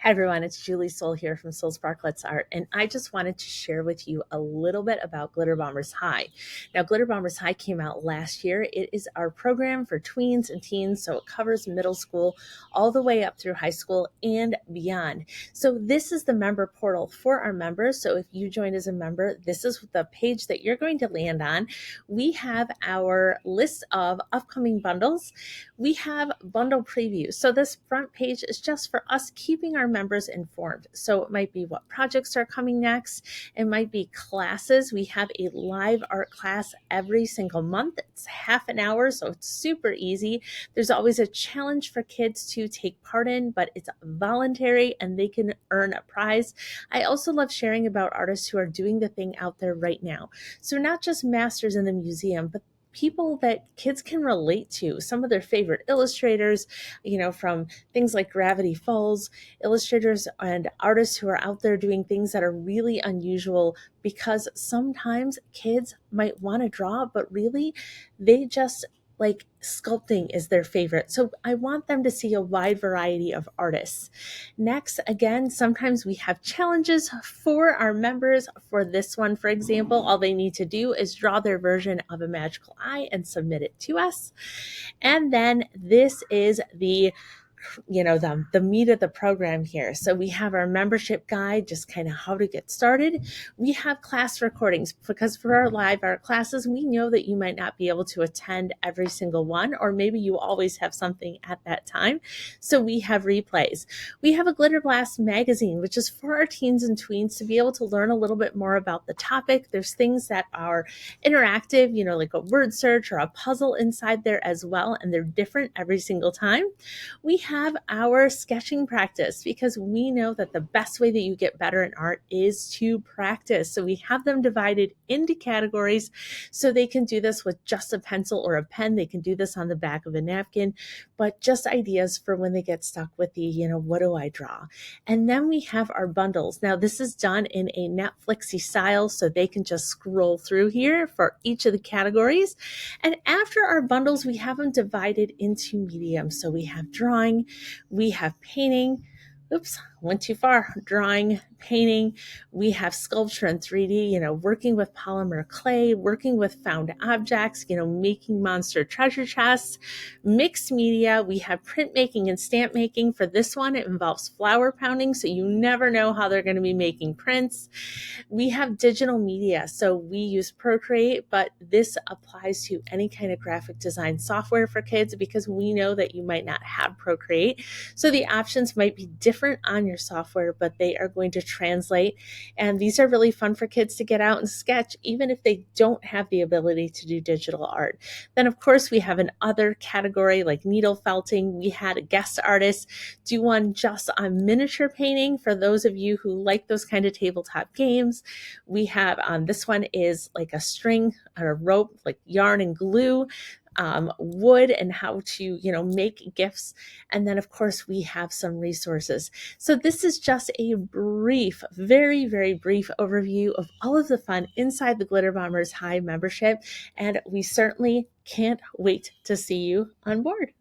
Hi everyone, it's Julie Soul here from Soul Sparklets Art, and I just wanted to share with you a little bit about Glitterbombers High. Now, Glitterbombers High came out last year. It is our program for tweens and teens, so it covers middle school all the way up through high school and beyond. So this is the member portal for our members. So if you join as a member, this is the page that you're going to land on. We have our list of upcoming bundles. We have bundle previews. So this front page is just for us keeping our members informed. So it might be what projects are coming next. It might be classes. We have a live art class every single month. It's half an hour, so it's super easy. There's always a challenge for kids to take part in, but it's voluntary and they can earn a prize. I also love sharing about artists who are doing the thing out there right now. So not just masters in the museum, but people that kids can relate to, some of their favorite illustrators, from things like Gravity Falls, illustrators and artists who are out there doing things that are really unusual, because sometimes kids might want to draw, but really they just like sculpting is their favorite. So I want them to see a wide variety of artists. Next, again, sometimes we have challenges for our members. For this one, for example, all they need to do is draw their version of a magical eye and submit it to us. And then this is the meat of the program here. So we have our membership guide, just kind of how to get started. We have class recordings, because for our live art classes, we know that you might not be able to attend every single one, or maybe you always have something at that time. So we have replays. We have a Glitter Blast magazine, which is for our teens and tweens to be able to learn a little bit more about the topic. There's things that are interactive, like a word search or a puzzle inside there as well, and they're different every single time. We have our sketching practice, because we know that the best way that you get better in art is to practice. So we have them divided into categories so they can do this with just a pencil or a pen. They can do this on the back of a napkin, but just ideas for when they get stuck with the, what do I draw? And then we have our bundles. Now this is done in a Netflixy style, so they can just scroll through here for each of the categories. And after our bundles, we have them divided into mediums. So we have drawing, we have painting, went too far, drawing, painting, we have sculpture in 3D, working with polymer clay, working with found objects, making monster treasure chests, mixed media, we have printmaking and stamp making. For this one, it involves flower pounding, so you never know how they're going to be making prints. We have digital media, so we use Procreate, but this applies to any kind of graphic design software for kids, because we know that you might not have Procreate. So the options might be different on your software, but they are going to translate. And these are really fun for kids to get out and sketch, even if they don't have the ability to do digital art. Then, of course, we have an other category like needle felting. We had a guest artist do one just on miniature painting for those of you who like those kind of tabletop games. We have this one is like a string or a rope, like yarn and glue, wood, and how to, make gifts. And then, of course, we have some resources. So this is just a brief, very, very brief overview of all of the fun inside the Glitterbombers High membership. And we certainly can't wait to see you on board.